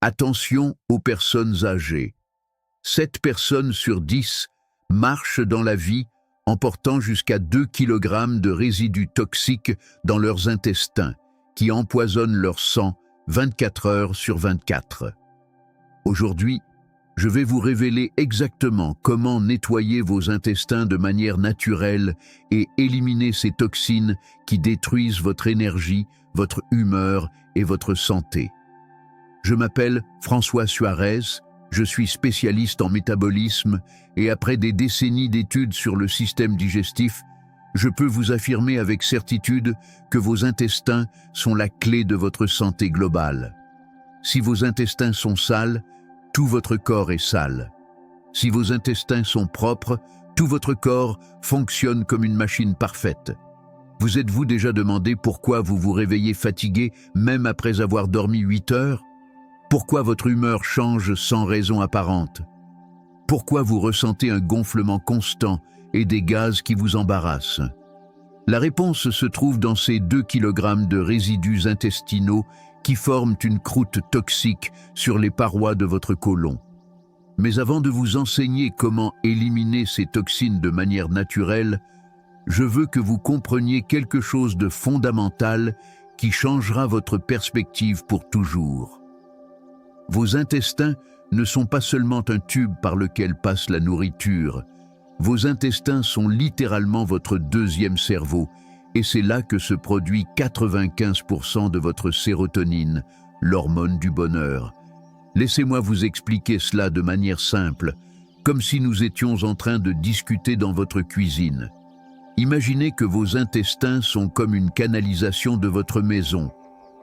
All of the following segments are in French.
Attention aux personnes âgées. 7 personnes sur 10 marchent dans la vie en portant jusqu'à 2 kg de résidus toxiques dans leurs intestins, qui empoisonnent leur sang 24 heures sur 24. Aujourd'hui, je vais vous révéler exactement comment nettoyer vos intestins de manière naturelle et éliminer ces toxines qui détruisent votre énergie, votre humeur et votre santé. Je m'appelle François Suarez, je suis spécialiste en métabolisme et après des décennies d'études sur le système digestif, je peux vous affirmer avec certitude que vos intestins sont la clé de votre santé globale. Si vos intestins sont sales, tout votre corps est sale. Si vos intestins sont propres, tout votre corps fonctionne comme une machine parfaite. Vous êtes-vous déjà demandé pourquoi vous vous réveillez fatigué même après avoir dormi 8 heures? Pourquoi votre humeur change sans raison apparente? Pourquoi vous ressentez un gonflement constant et des gaz qui vous embarrassent? La réponse se trouve dans ces 2 kg de résidus intestinaux qui forment une croûte toxique sur les parois de votre côlon. Mais avant de vous enseigner comment éliminer ces toxines de manière naturelle, je veux que vous compreniez quelque chose de fondamental qui changera votre perspective pour toujours. Vos intestins ne sont pas seulement un tube par lequel passe la nourriture. Vos intestins sont littéralement votre deuxième cerveau, et c'est là que se produit 95% de votre sérotonine, l'hormone du bonheur. Laissez-moi vous expliquer cela de manière simple, comme si nous étions en train de discuter dans votre cuisine. Imaginez que vos intestins sont comme une canalisation de votre maison.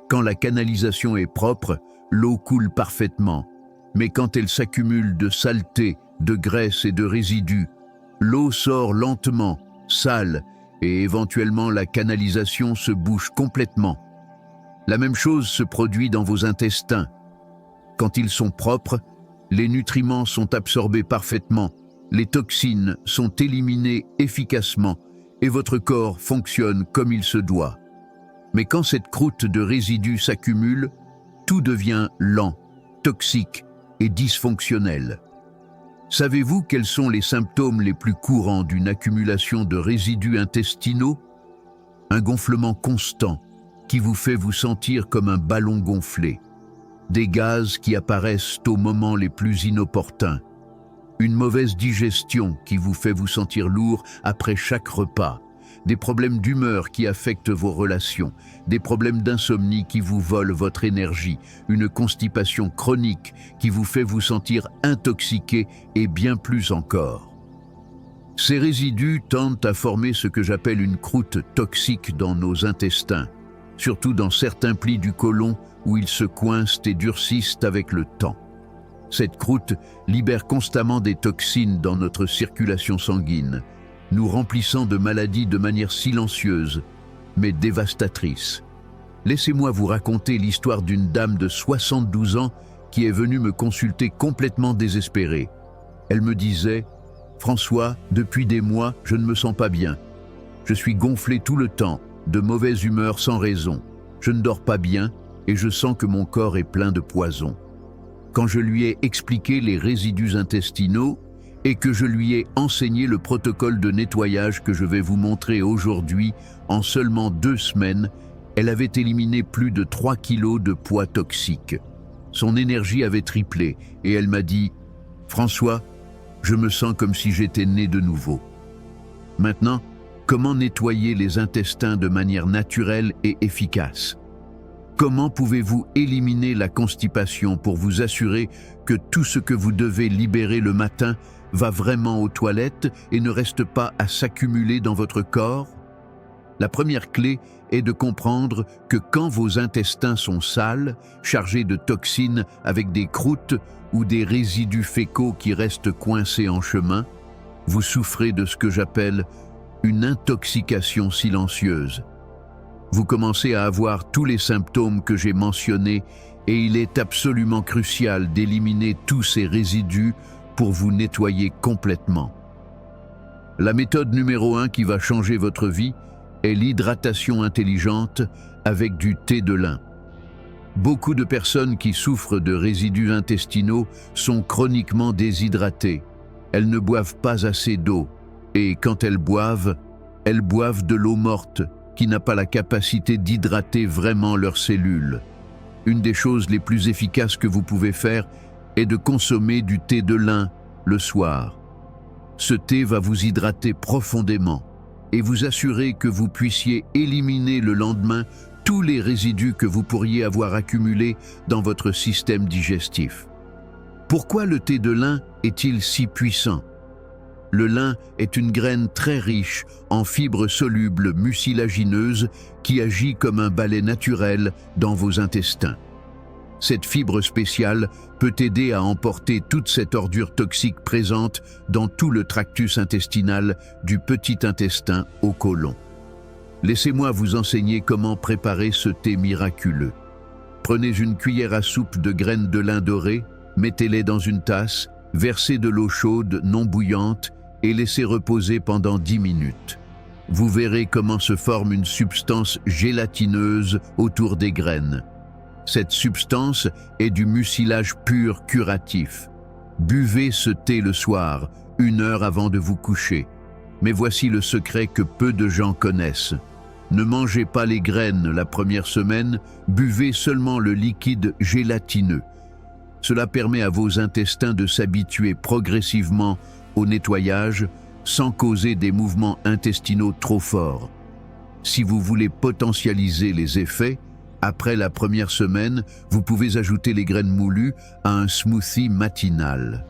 Quand la canalisation est propre, l'eau coule parfaitement. Mais quand elle s'accumule de saleté, de graisse et de résidus, l'eau sort lentement, sale, et éventuellement la canalisation se bouche complètement. La même chose se produit dans vos intestins. Quand ils sont propres, les nutriments sont absorbés parfaitement, les toxines sont éliminées efficacement et votre corps fonctionne comme il se doit. Mais quand cette croûte de résidus s'accumule, tout devient lent, toxique et dysfonctionnel. Savez-vous quels sont les symptômes les plus courants d'une accumulation de résidus intestinaux? Un gonflement constant qui vous fait vous sentir comme un ballon gonflé. Des gaz qui apparaissent aux moments les plus inopportuns. Une mauvaise digestion qui vous fait vous sentir lourd après chaque repas. Des problèmes d'humeur qui affectent vos relations, des problèmes d'insomnie qui vous volent votre énergie, une constipation chronique qui vous fait vous sentir intoxiqué et bien plus encore. Ces résidus tendent à former ce que j'appelle une croûte toxique dans nos intestins, surtout dans certains plis du côlon où ils se coincent et durcissent avec le temps. Cette croûte libère constamment des toxines dans notre circulation sanguine, nous remplissant de maladies de manière silencieuse, mais dévastatrice. Laissez-moi vous raconter l'histoire d'une dame de 72 ans qui est venue me consulter complètement désespérée. Elle me disait « François, depuis des mois, je ne me sens pas bien. Je suis gonflé tout le temps, de mauvaise humeur sans raison. Je ne dors pas bien et je sens que mon corps est plein de poison. » Quand je lui ai expliqué les résidus intestinaux, et que je lui ai enseigné le protocole de nettoyage que je vais vous montrer aujourd'hui, en seulement 2 semaines, elle avait éliminé plus de 3 kilos de poids toxiques. Son énergie avait triplé et elle m'a dit « François, je me sens comme si j'étais né de nouveau. » Maintenant, comment nettoyer les intestins de manière naturelle et efficace? Comment pouvez-vous éliminer la constipation pour vous assurer que tout ce que vous devez libérer le matin va vraiment aux toilettes et ne reste pas à s'accumuler dans votre corps? La première clé est de comprendre que quand vos intestins sont sales, chargés de toxines avec des croûtes ou des résidus fécaux qui restent coincés en chemin, vous souffrez de ce que j'appelle une intoxication silencieuse. Vous commencez à avoir tous les symptômes que j'ai mentionnés et il est absolument crucial d'éliminer tous ces résidus pour vous nettoyer complètement. La méthode numéro 1 qui va changer votre vie est l'hydratation intelligente avec du thé de lin. Beaucoup de personnes qui souffrent de résidus intestinaux sont chroniquement déshydratées. Elles ne boivent pas assez d'eau et quand elles boivent de l'eau morte qui n'a pas la capacité d'hydrater vraiment leurs cellules. Une des choses les plus efficaces que vous pouvez faire est de consommer du thé de lin le soir. Ce thé va vous hydrater profondément et vous assurer que vous puissiez éliminer le lendemain tous les résidus que vous pourriez avoir accumulés dans votre système digestif. Pourquoi le thé de lin est-il si puissant? Le lin est une graine très riche en fibres solubles mucilagineuses qui agit comme un balai naturel dans vos intestins. Cette fibre spéciale peut aider à emporter toute cette ordure toxique présente dans tout le tractus intestinal du petit intestin au côlon. Laissez-moi vous enseigner comment préparer ce thé miraculeux. Prenez une cuillère à soupe de graines de lin dorées, mettez-les dans une tasse, versez de l'eau chaude non bouillante et laissez reposer pendant 10 minutes. Vous verrez comment se forme une substance gélatineuse autour des graines. Cette substance est du mucilage pur curatif. Buvez ce thé le soir, 1 heure avant de vous coucher. Mais voici le secret que peu de gens connaissent. Ne mangez pas les graines la première semaine, buvez seulement le liquide gélatineux. Cela permet à vos intestins de s'habituer progressivement au nettoyage sans causer des mouvements intestinaux trop forts. Si vous voulez potentialiser les effets, après la première semaine, vous pouvez ajouter les graines moulues à un smoothie matinal.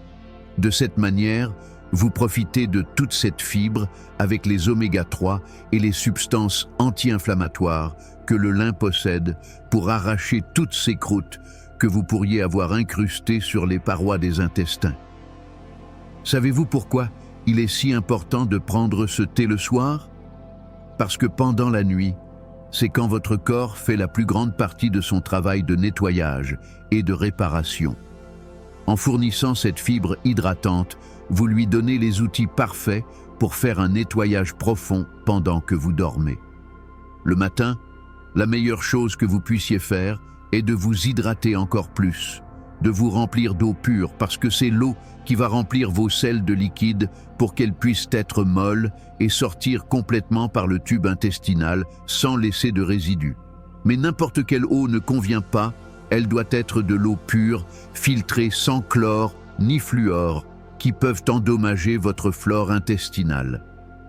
De cette manière, vous profitez de toute cette fibre avec les oméga 3 et les substances anti-inflammatoires que le lin possède pour arracher toutes ces croûtes que vous pourriez avoir incrustées sur les parois des intestins. Savez-vous pourquoi il est si important de prendre ce thé le soir? Parce que pendant la nuit, c'est quand votre corps fait la plus grande partie de son travail de nettoyage et de réparation. En fournissant cette fibre hydratante, vous lui donnez les outils parfaits pour faire un nettoyage profond pendant que vous dormez. Le matin, la meilleure chose que vous puissiez faire est de vous hydrater encore plus, de vous remplir d'eau pure parce que c'est l'eau qui va remplir vos selles de liquide pour qu'elles puissent être molles et sortir complètement par le tube intestinal sans laisser de résidus. Mais n'importe quelle eau ne convient pas, elle doit être de l'eau pure, filtrée sans chlore ni fluor, qui peuvent endommager votre flore intestinale.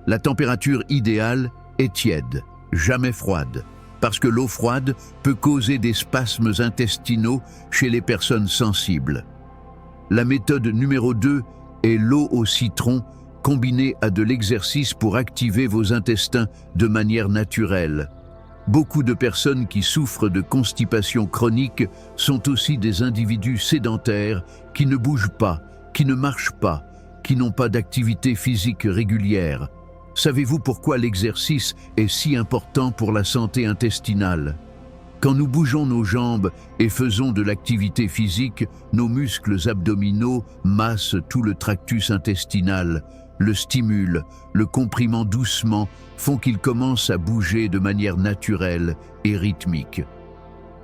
La température idéale est tiède, jamais froide, parce que l'eau froide peut causer des spasmes intestinaux chez les personnes sensibles. La méthode numéro 2 est l'eau au citron combinée à de l'exercice pour activer vos intestins de manière naturelle. Beaucoup de personnes qui souffrent de constipation chronique sont aussi des individus sédentaires qui ne bougent pas, qui ne marchent pas, qui n'ont pas d'activité physique régulière. Savez-vous pourquoi l'exercice est si important pour la santé intestinale? Quand nous bougeons nos jambes et faisons de l'activité physique, nos muscles abdominaux massent tout le tractus intestinal, le stimulent, le comprimant doucement, font qu'il commence à bouger de manière naturelle et rythmique.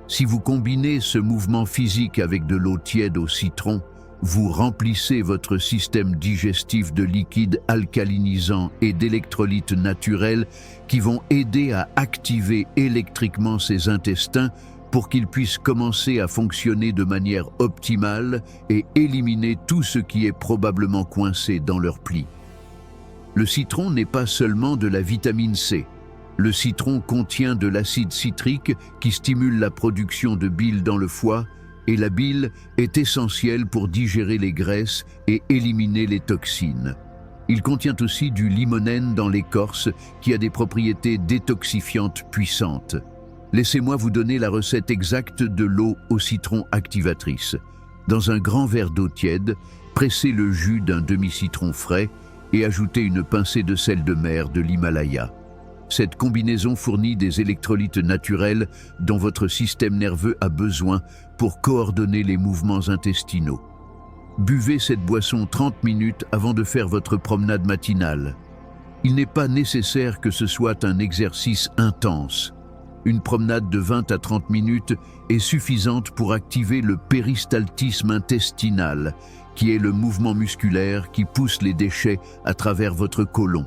Si vous combinez ce mouvement physique avec de l'eau tiède au citron, vous remplissez votre système digestif de liquides alcalinisants et d'électrolytes naturels qui vont aider à activer électriquement ces intestins pour qu'ils puissent commencer à fonctionner de manière optimale et éliminer tout ce qui est probablement coincé dans leurs plis. Le citron n'est pas seulement de la vitamine C. Le citron contient de l'acide citrique qui stimule la production de bile dans le foie, et la bile est essentielle pour digérer les graisses et éliminer les toxines. Il contient aussi du limonène dans l'écorce qui a des propriétés détoxifiantes puissantes. Laissez-moi vous donner la recette exacte de l'eau au citron activatrice. Dans un grand verre d'eau tiède, pressez le jus d'un demi-citron frais et ajoutez une pincée de sel de mer de l'Himalaya. Cette combinaison fournit des électrolytes naturels dont votre système nerveux a besoin pour coordonner les mouvements intestinaux. Buvez cette boisson 30 minutes avant de faire votre promenade matinale. Il n'est pas nécessaire que ce soit un exercice intense. Une promenade de 20 à 30 minutes est suffisante pour activer le péristaltisme intestinal, qui est le mouvement musculaire qui pousse les déchets à travers votre côlon.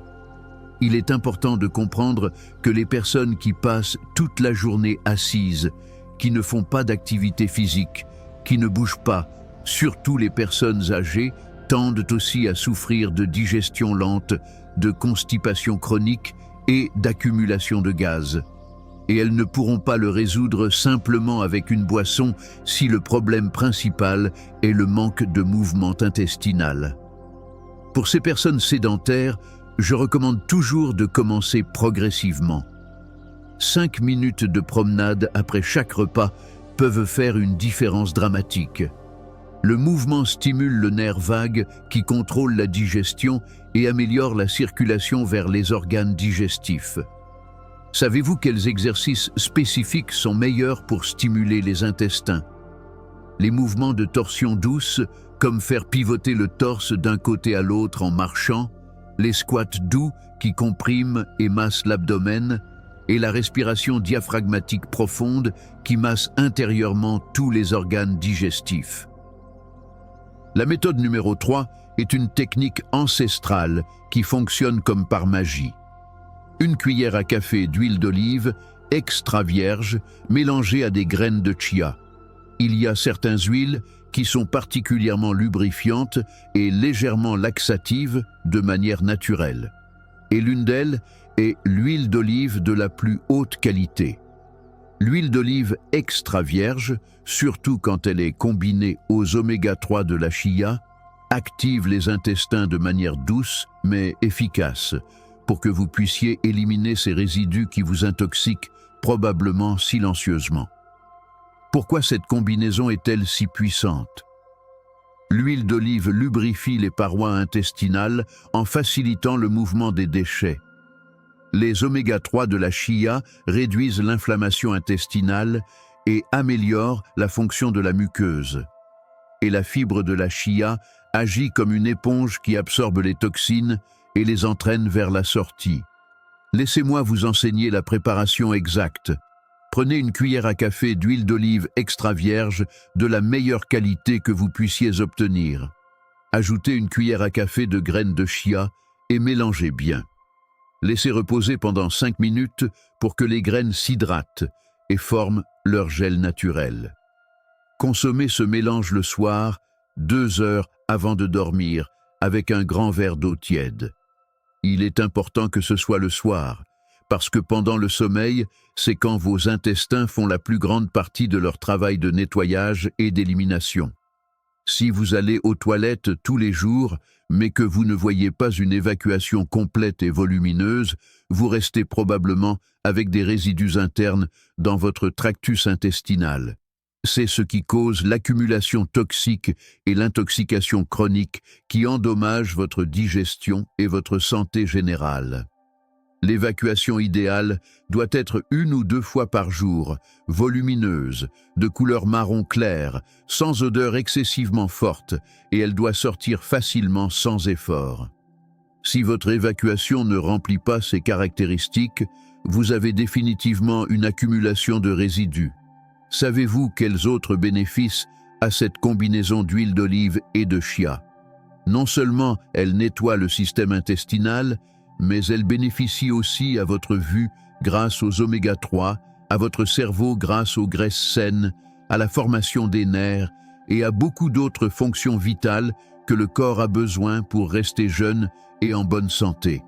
Il est important de comprendre que les personnes qui passent toute la journée assises, qui ne font pas d'activité physique, qui ne bougent pas, surtout les personnes âgées, tendent aussi à souffrir de digestion lente, de constipation chronique et d'accumulation de gaz. Et elles ne pourront pas le résoudre simplement avec une boisson si le problème principal est le manque de mouvement intestinal. Pour ces personnes sédentaires, je recommande toujours de commencer progressivement. 5 minutes de promenade après chaque repas peuvent faire une différence dramatique. Le mouvement stimule le nerf vague qui contrôle la digestion et améliore la circulation vers les organes digestifs. Savez-vous quels exercices spécifiques sont meilleurs pour stimuler les intestins? Les mouvements de torsion douce, comme faire pivoter le torse d'un côté à l'autre en marchant, les squats doux qui compriment et massent l'abdomen, et la respiration diaphragmatique profonde qui masse intérieurement tous les organes digestifs. La méthode numéro 3 est une technique ancestrale qui fonctionne comme par magie. Une cuillère à café d'huile d'olive extra vierge mélangée à des graines de chia. Il y a certaines huiles qui sont particulièrement lubrifiantes et légèrement laxatives de manière naturelle. Et l'une d'elles est l'huile d'olive de la plus haute qualité. L'huile d'olive extra vierge, surtout quand elle est combinée aux oméga-3 de la chia, active les intestins de manière douce mais efficace, pour que vous puissiez éliminer ces résidus qui vous intoxiquent, probablement silencieusement. Pourquoi cette combinaison est-elle si puissante? L'huile d'olive lubrifie les parois intestinales en facilitant le mouvement des déchets. Les oméga-3 de la chia réduisent l'inflammation intestinale et améliorent la fonction de la muqueuse. Et la fibre de la chia agit comme une éponge qui absorbe les toxines et les entraîne vers la sortie. Laissez-moi vous enseigner la préparation exacte. Prenez une cuillère à café d'huile d'olive extra vierge de la meilleure qualité que vous puissiez obtenir. Ajoutez une cuillère à café de graines de chia et mélangez bien. Laissez reposer pendant 5 minutes pour que les graines s'hydratent et forment leur gel naturel. Consommez ce mélange le soir, 2 heures avant de dormir, avec un grand verre d'eau tiède. Il est important que ce soit le soir, parce que pendant le sommeil, c'est quand vos intestins font la plus grande partie de leur travail de nettoyage et d'élimination. Si vous allez aux toilettes tous les jours, mais que vous ne voyez pas une évacuation complète et volumineuse, vous restez probablement avec des résidus internes dans votre tractus intestinal. C'est ce qui cause l'accumulation toxique et l'intoxication chronique qui endommagent votre digestion et votre santé générale. L'évacuation idéale doit être 1 ou 2 fois par jour, volumineuse, de couleur marron clair, sans odeur excessivement forte, et elle doit sortir facilement sans effort. Si votre évacuation ne remplit pas ces caractéristiques, vous avez définitivement une accumulation de résidus. Savez-vous quels autres bénéfices a cette combinaison d'huile d'olive et de chia? Non seulement elle nettoie le système intestinal, mais elle bénéficie aussi à votre vue grâce aux oméga-3, à votre cerveau grâce aux graisses saines, à la formation des nerfs et à beaucoup d'autres fonctions vitales que le corps a besoin pour rester jeune et en bonne santé.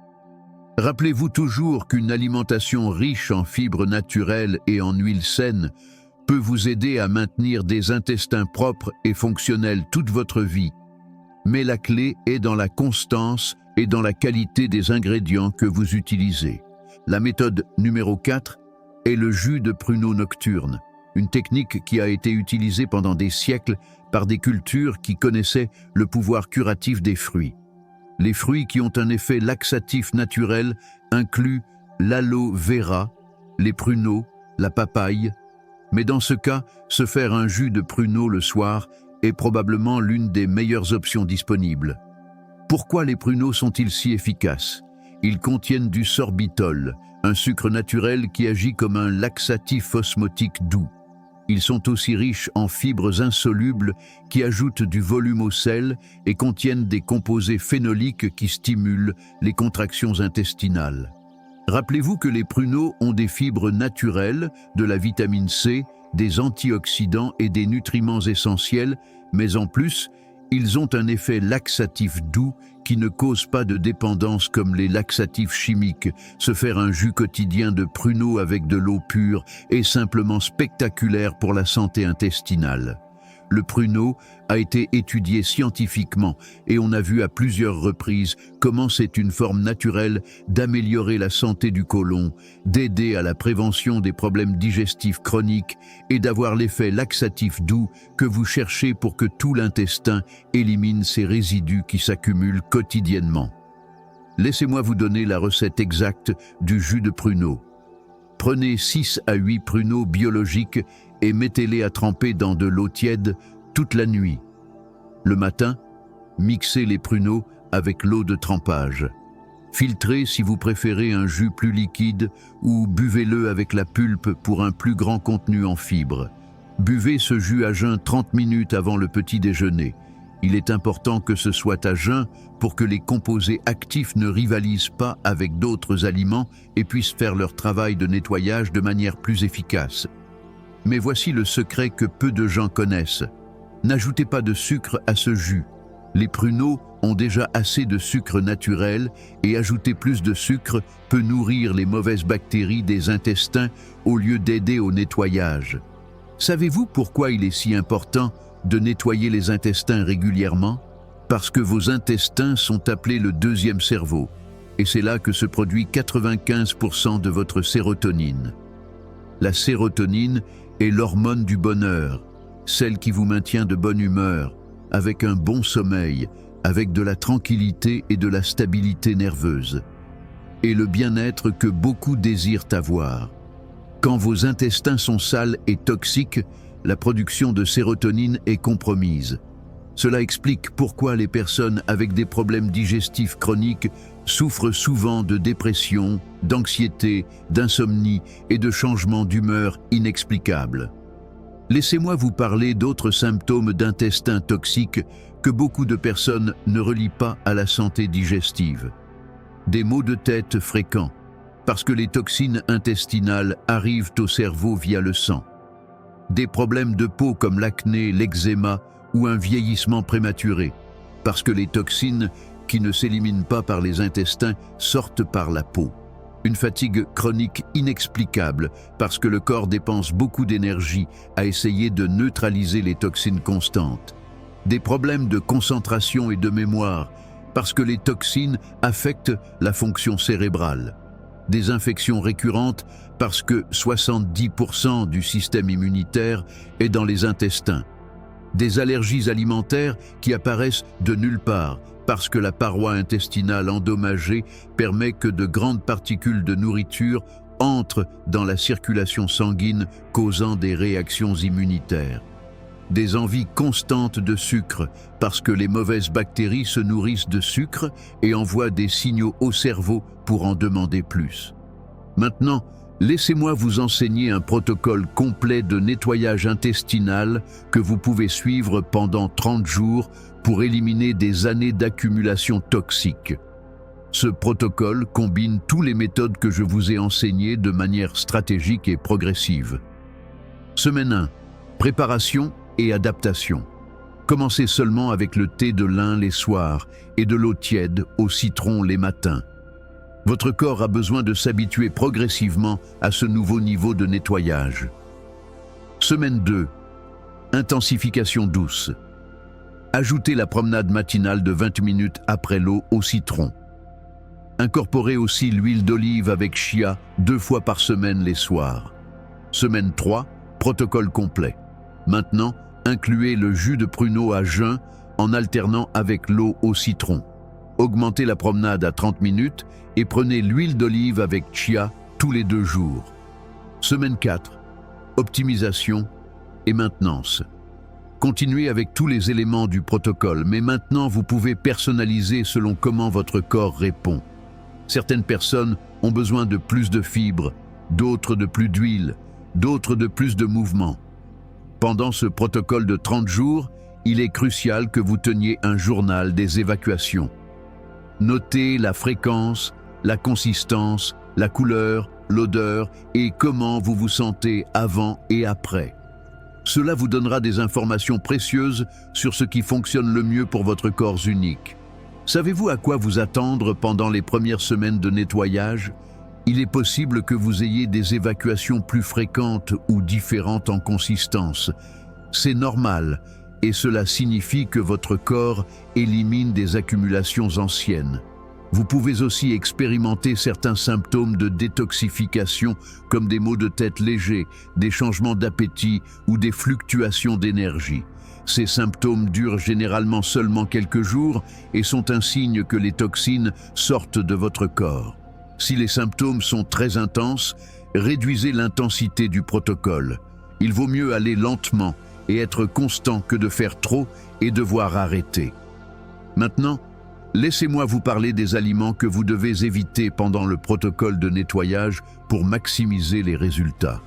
Rappelez-vous toujours qu'une alimentation riche en fibres naturelles et en huiles saines peut vous aider à maintenir des intestins propres et fonctionnels toute votre vie. Mais la clé est dans la constance et dans la qualité des ingrédients que vous utilisez. La méthode numéro 4 est le jus de pruneau nocturne, une technique qui a été utilisée pendant des siècles par des cultures qui connaissaient le pouvoir curatif des fruits. Les fruits qui ont un effet laxatif naturel incluent l'aloe vera, les pruneaux, la papaye, mais dans ce cas, se faire un jus de pruneau le soir est probablement l'une des meilleures options disponibles. Pourquoi les pruneaux sont-ils si efficaces? Ils contiennent du sorbitol, un sucre naturel qui agit comme un laxatif osmotique doux. Ils sont aussi riches en fibres insolubles qui ajoutent du volume au sel et contiennent des composés phénoliques qui stimulent les contractions intestinales. Rappelez-vous que les pruneaux ont des fibres naturelles, de la vitamine C, des antioxydants et des nutriments essentiels, mais en plus, ils ont un effet laxatif doux qui ne cause pas de dépendance comme les laxatifs chimiques. Se faire un jus quotidien de pruneaux avec de l'eau pure est simplement spectaculaire pour la santé intestinale. Le pruneau a été étudié scientifiquement et on a vu à plusieurs reprises comment c'est une forme naturelle d'améliorer la santé du côlon, d'aider à la prévention des problèmes digestifs chroniques et d'avoir l'effet laxatif doux que vous cherchez pour que tout l'intestin élimine ces résidus qui s'accumulent quotidiennement. Laissez-moi vous donner la recette exacte du jus de pruneau. Prenez 6 à 8 pruneaux biologiques et mettez-les à tremper dans de l'eau tiède toute la nuit. Le matin, mixez les pruneaux avec l'eau de trempage. Filtrez si vous préférez un jus plus liquide ou buvez-le avec la pulpe pour un plus grand contenu en fibres. Buvez ce jus à jeun 30 minutes avant le petit déjeuner. Il est important que ce soit à jeun pour que les composés actifs ne rivalisent pas avec d'autres aliments et puissent faire leur travail de nettoyage de manière plus efficace. Mais voici le secret que peu de gens connaissent. N'ajoutez pas de sucre à ce jus. Les pruneaux ont déjà assez de sucre naturel et ajouter plus de sucre peut nourrir les mauvaises bactéries des intestins au lieu d'aider au nettoyage. Savez-vous pourquoi il est si important de nettoyer les intestins régulièrement? Parce que vos intestins sont appelés le deuxième cerveau, et c'est là que se produit 95% de votre sérotonine. La sérotonine est l'hormone du bonheur, celle qui vous maintient de bonne humeur, avec un bon sommeil, avec de la tranquillité et de la stabilité nerveuse, et le bien-être que beaucoup désirent avoir. Quand vos intestins sont sales et toxiques, la production de sérotonine est compromise. Cela explique pourquoi les personnes avec des problèmes digestifs chroniques souffrent souvent de dépression, d'anxiété, d'insomnie et de changements d'humeur inexplicables. Laissez-moi vous parler d'autres symptômes d'intestin toxique que beaucoup de personnes ne relient pas à la santé digestive. Des maux de tête fréquents, parce que les toxines intestinales arrivent au cerveau via le sang. Des problèmes de peau comme l'acné, l'eczéma ou un vieillissement prématuré, parce que les toxines qui ne s'éliminent pas par les intestins sortent par la peau. Une fatigue chronique inexplicable, parce que le corps dépense beaucoup d'énergie à essayer de neutraliser les toxines constantes. Des problèmes de concentration et de mémoire, parce que les toxines affectent la fonction cérébrale. Des infections récurrentes, parce que 70% du système immunitaire est dans les intestins. Des allergies alimentaires qui apparaissent de nulle part, parce que la paroi intestinale endommagée permet que de grandes particules de nourriture entrent dans la circulation sanguine, causant des réactions immunitaires. Des envies constantes de sucre, parce que les mauvaises bactéries se nourrissent de sucre et envoient des signaux au cerveau pour en demander plus. Maintenant, laissez-moi vous enseigner un protocole complet de nettoyage intestinal que vous pouvez suivre pendant 30 jours pour éliminer des années d'accumulation toxique. Ce protocole combine toutes les méthodes que je vous ai enseignées de manière stratégique et progressive. Semaine 1. Préparation et adaptation. Commencez seulement avec le thé de lin les soirs et de l'eau tiède au citron les matins. Votre corps a besoin de s'habituer progressivement à ce nouveau niveau de nettoyage. Semaine 2. Intensification douce. Ajoutez la promenade matinale de 20 minutes après l'eau au citron. Incorporez aussi l'huile d'olive avec chia 2 fois par semaine les soirs. Semaine 3. Protocole complet. Maintenant, incluez le jus de pruneau à jeun en alternant avec l'eau au citron. Augmentez la promenade à 30 minutes et prenez l'huile d'olive avec chia tous les 2 jours. Semaine 4. Optimisation et maintenance. Continuez avec tous les éléments du protocole, mais maintenant vous pouvez personnaliser selon comment votre corps répond. Certaines personnes ont besoin de plus de fibres, d'autres de plus d'huile, d'autres de plus de mouvement. Pendant ce protocole de 30 jours, il est crucial que vous teniez un journal des évacuations. Notez la fréquence, la consistance, la couleur, l'odeur et comment vous vous sentez avant et après. Cela vous donnera des informations précieuses sur ce qui fonctionne le mieux pour votre corps unique. Savez-vous à quoi vous attendre pendant les premières semaines de nettoyage? Il est possible que vous ayez des évacuations plus fréquentes ou différentes en consistance. C'est normal et cela signifie que votre corps élimine des accumulations anciennes. Vous pouvez aussi expérimenter certains symptômes de détoxification comme des maux de tête légers, des changements d'appétit ou des fluctuations d'énergie. Ces symptômes durent généralement seulement quelques jours et sont un signe que les toxines sortent de votre corps. Si les symptômes sont très intenses, réduisez l'intensité du protocole. Il vaut mieux aller lentement et être constant que de faire trop et devoir arrêter. Maintenant, laissez-moi vous parler des aliments que vous devez éviter pendant le protocole de nettoyage pour maximiser les résultats.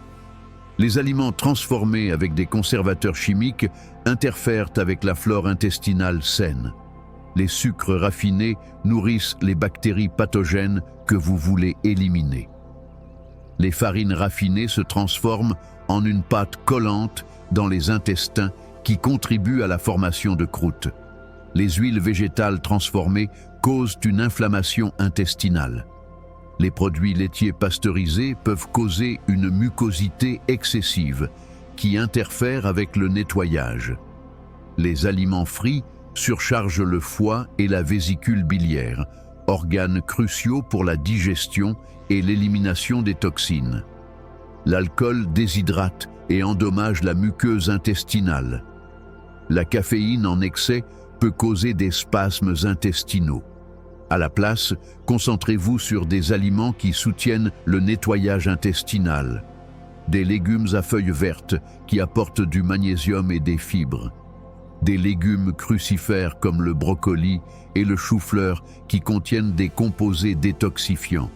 Les aliments transformés avec des conservateurs chimiques interfèrent avec la flore intestinale saine. Les sucres raffinés nourrissent les bactéries pathogènes que vous voulez éliminer. Les farines raffinées se transforment en une pâte collante dans les intestins qui contribue à la formation de croûtes. Les huiles végétales transformées causent une inflammation intestinale. Les produits laitiers pasteurisés peuvent causer une mucosité excessive qui interfère avec le nettoyage. Les aliments frits surchargent le foie et la vésicule biliaire, organes cruciaux pour la digestion et l'élimination des toxines. L'alcool déshydrate et endommage la muqueuse intestinale. La caféine en excès peut causer des spasmes intestinaux. À la place, concentrez-vous sur des aliments qui soutiennent le nettoyage intestinal. Des légumes à feuilles vertes qui apportent du magnésium et des fibres. Des légumes crucifères comme le brocoli et le chou-fleur qui contiennent des composés détoxifiants.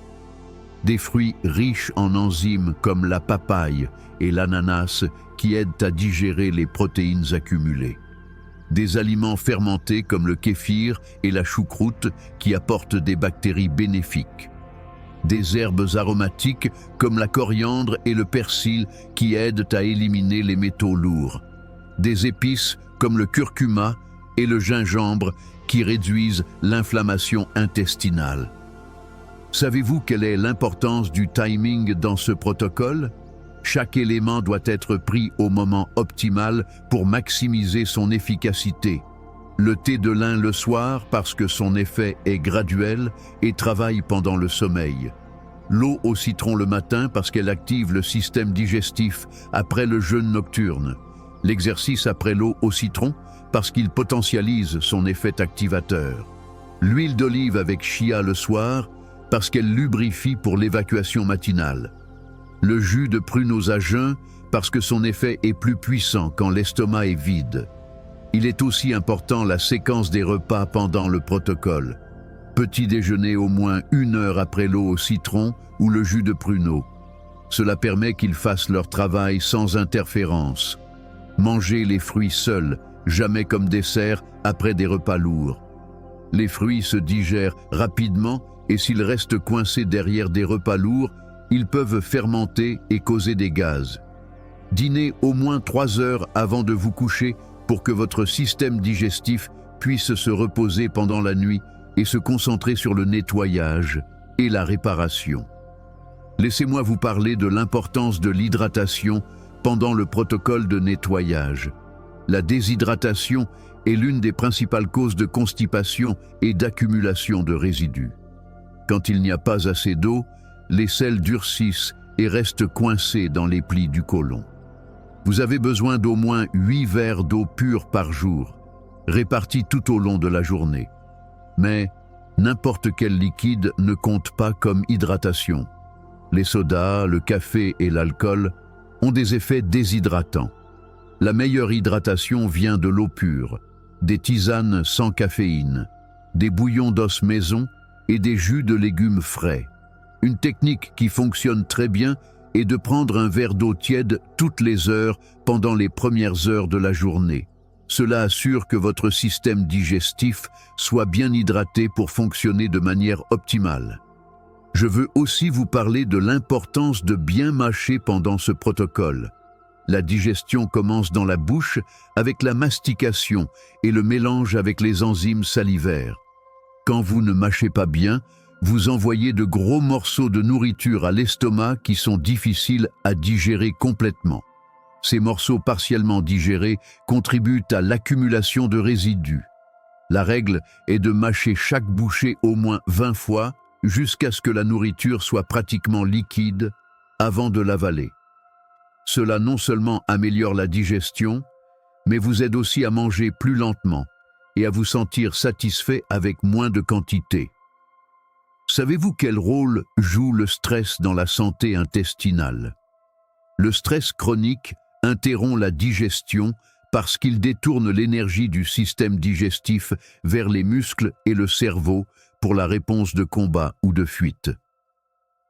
Des fruits riches en enzymes comme la papaye et l'ananas qui aident à digérer les protéines accumulées. Des aliments fermentés comme le kéfir et la choucroute qui apportent des bactéries bénéfiques. Des herbes aromatiques comme la coriandre et le persil qui aident à éliminer les métaux lourds. Des épices comme le curcuma et le gingembre qui réduisent l'inflammation intestinale. Savez-vous quelle est l'importance du timing dans ce protocole? Chaque élément doit être pris au moment optimal pour maximiser son efficacité. Le thé de lin le soir parce que son effet est graduel et travaille pendant le sommeil. L'eau au citron le matin parce qu'elle active le système digestif après le jeûne nocturne. L'exercice après l'eau au citron parce qu'il potentialise son effet activateur. L'huile d'olive avec chia le soir parce qu'elle lubrifie pour l'évacuation matinale. Le jus de pruneaux à jeun parce que son effet est plus puissant quand l'estomac est vide. Il est aussi important la séquence des repas pendant le protocole. Petit déjeuner au moins 1 heure après l'eau au citron ou le jus de pruneaux. Cela permet qu'ils fassent leur travail sans interférence. Mangez les fruits seuls, jamais comme dessert après des repas lourds. Les fruits se digèrent rapidement et s'ils restent coincés derrière des repas lourds, ils peuvent fermenter et causer des gaz. Dînez au moins 3 heures avant de vous coucher pour que votre système digestif puisse se reposer pendant la nuit et se concentrer sur le nettoyage et la réparation. Laissez-moi vous parler de l'importance de l'hydratation pendant le protocole de nettoyage. La déshydratation est l'une des principales causes de constipation et d'accumulation de résidus. Quand il n'y a pas assez d'eau, les selles durcissent et restent coincées dans les plis du côlon. Vous avez besoin d'au moins 8 verres d'eau pure par jour, répartis tout au long de la journée. Mais n'importe quel liquide ne compte pas comme hydratation. Les sodas, le café et l'alcool ont des effets déshydratants. La meilleure hydratation vient de l'eau pure, des tisanes sans caféine, des bouillons d'os maison et des jus de légumes frais. Une technique qui fonctionne très bien est de prendre un verre d'eau tiède toutes les heures pendant les premières heures de la journée. Cela assure que votre système digestif soit bien hydraté pour fonctionner de manière optimale. Je veux aussi vous parler de l'importance de bien mâcher pendant ce protocole. La digestion commence dans la bouche avec la mastication et le mélange avec les enzymes salivaires. Quand vous ne mâchez pas bien, vous envoyez de gros morceaux de nourriture à l'estomac qui sont difficiles à digérer complètement. Ces morceaux partiellement digérés contribuent à l'accumulation de résidus. La règle est de mâcher chaque bouchée au moins 20 fois jusqu'à ce que la nourriture soit pratiquement liquide avant de l'avaler. Cela non seulement améliore la digestion, mais vous aide aussi à manger plus lentement et à vous sentir satisfait avec moins de quantité. Savez-vous quel rôle joue le stress dans la santé intestinale? Le stress chronique interrompt la digestion parce qu'il détourne l'énergie du système digestif vers les muscles et le cerveau pour la réponse de combat ou de fuite.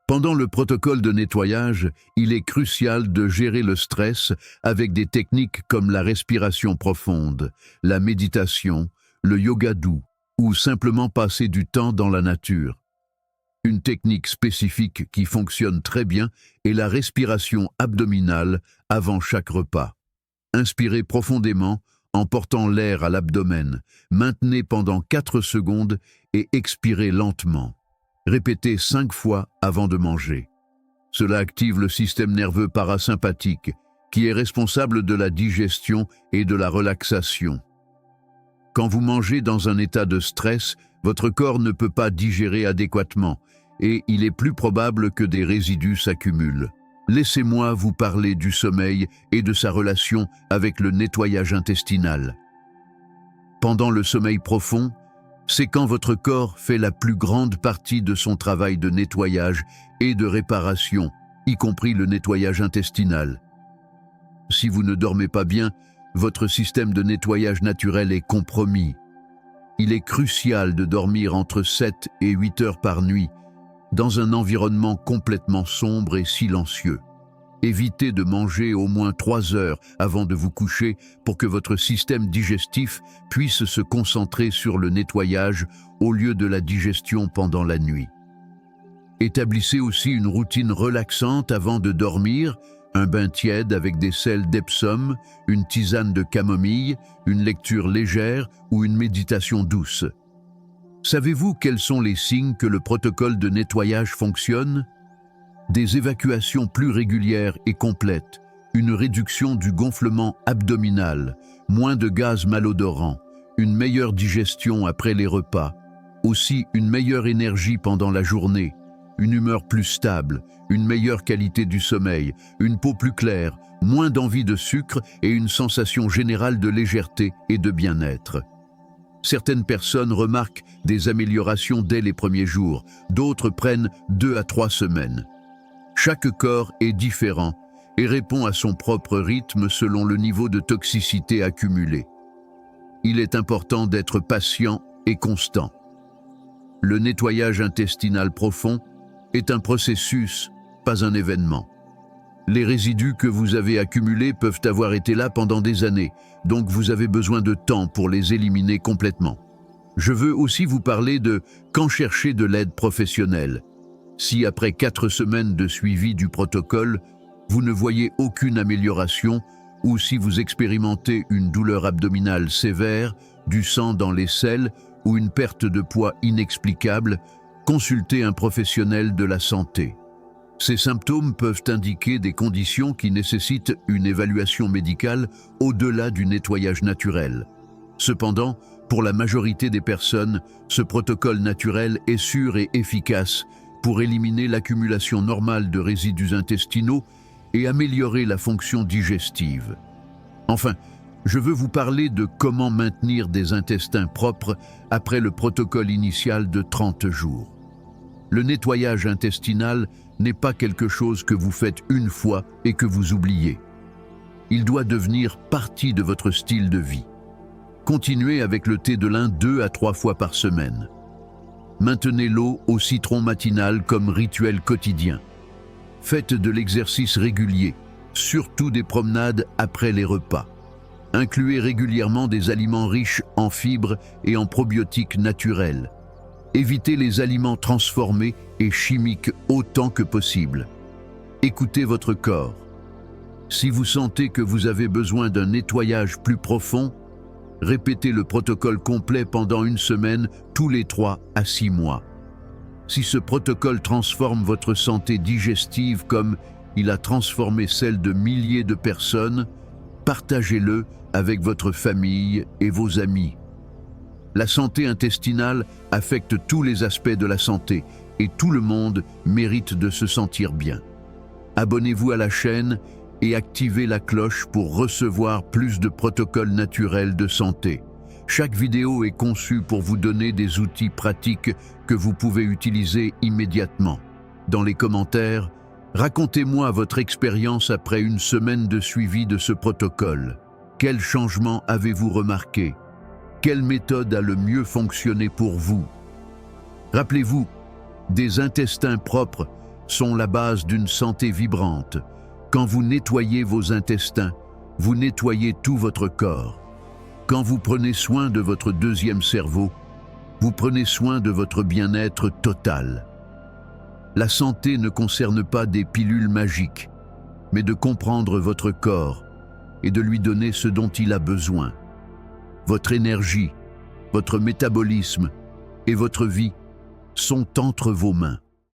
Pendant le protocole de nettoyage, il est crucial de gérer le stress avec des techniques comme la respiration profonde, la méditation, le yoga doux ou simplement passer du temps dans la nature. Une technique spécifique qui fonctionne très bien est la respiration abdominale avant chaque repas. Inspirez profondément en portant l'air à l'abdomen, maintenez pendant 4 secondes et expirez lentement. Répétez 5 fois avant de manger. Cela active le système nerveux parasympathique, qui est responsable de la digestion et de la relaxation. Quand vous mangez dans un état de stress, votre corps ne peut pas digérer adéquatement et il est plus probable que des résidus s'accumulent. Laissez-moi vous parler du sommeil et de sa relation avec le nettoyage intestinal. Pendant le sommeil profond, c'est quand votre corps fait la plus grande partie de son travail de nettoyage et de réparation, y compris le nettoyage intestinal. Si vous ne dormez pas bien, votre système de nettoyage naturel est compromis. Il est crucial de dormir entre 7 et 8 heures par nuit, dans un environnement complètement sombre et silencieux. Évitez de manger au moins 3 heures avant de vous coucher pour que votre système digestif puisse se concentrer sur le nettoyage au lieu de la digestion pendant la nuit. Établissez aussi une routine relaxante avant de dormir, un bain tiède avec des sels d'Epsom, une tisane de camomille, une lecture légère ou une méditation douce. Savez-vous quels sont les signes que le protocole de nettoyage fonctionne? Des évacuations plus régulières et complètes, une réduction du gonflement abdominal, moins de gaz malodorants, une meilleure digestion après les repas, aussi une meilleure énergie pendant la journée, une humeur plus stable, une meilleure qualité du sommeil, une peau plus claire, moins d'envie de sucre et une sensation générale de légèreté et de bien-être. Certaines personnes remarquent des améliorations dès les premiers jours, d'autres prennent 2 à 3 semaines. Chaque corps est différent et répond à son propre rythme selon le niveau de toxicité accumulé. Il est important d'être patient et constant. Le nettoyage intestinal profond est un processus, pas un événement. Les résidus que vous avez accumulés peuvent avoir été là pendant des années, donc vous avez besoin de temps pour les éliminer complètement. Je veux aussi vous parler de quand chercher de l'aide professionnelle. Si après 4 semaines de suivi du protocole, vous ne voyez aucune amélioration ou si vous expérimentez une douleur abdominale sévère, du sang dans les selles ou une perte de poids inexplicable, consultez un professionnel de la santé. Ces symptômes peuvent indiquer des conditions qui nécessitent une évaluation médicale au-delà du nettoyage naturel. Cependant, pour la majorité des personnes, ce protocole naturel est sûr et efficace pour éliminer l'accumulation normale de résidus intestinaux et améliorer la fonction digestive. Enfin, je veux vous parler de comment maintenir des intestins propres après le protocole initial de 30 jours. Le nettoyage intestinal n'est pas quelque chose que vous faites une fois et que vous oubliez. Il doit devenir partie de votre style de vie. Continuez avec le thé de lin 2 à 3 fois par semaine. Maintenez l'eau au citron matinal comme rituel quotidien. Faites de l'exercice régulier, surtout des promenades après les repas. Incluez régulièrement des aliments riches en fibres et en probiotiques naturels. Évitez les aliments transformés et chimiques autant que possible. Écoutez votre corps. Si vous sentez que vous avez besoin d'un nettoyage plus profond, répétez le protocole complet pendant une semaine tous les 3 à 6 mois. Si ce protocole transforme votre santé digestive comme il a transformé celle de milliers de personnes, partagez-le avec votre famille et vos amis. La santé intestinale affecte tous les aspects de la santé et tout le monde mérite de se sentir bien. Abonnez-vous à la chaîne et activez la cloche pour recevoir plus de protocoles naturels de santé. Chaque vidéo est conçue pour vous donner des outils pratiques que vous pouvez utiliser immédiatement. Dans les commentaires, racontez-moi votre expérience après une semaine de suivi de ce protocole. Quels changements avez-vous remarqué? Quelle méthode a le mieux fonctionné pour vous? Rappelez-vous, des intestins propres sont la base d'une santé vibrante. Quand vous nettoyez vos intestins, vous nettoyez tout votre corps. Quand vous prenez soin de votre deuxième cerveau, vous prenez soin de votre bien-être total. La santé ne concerne pas des pilules magiques, mais de comprendre votre corps et de lui donner ce dont il a besoin. Votre énergie, votre métabolisme et votre vie sont entre vos mains.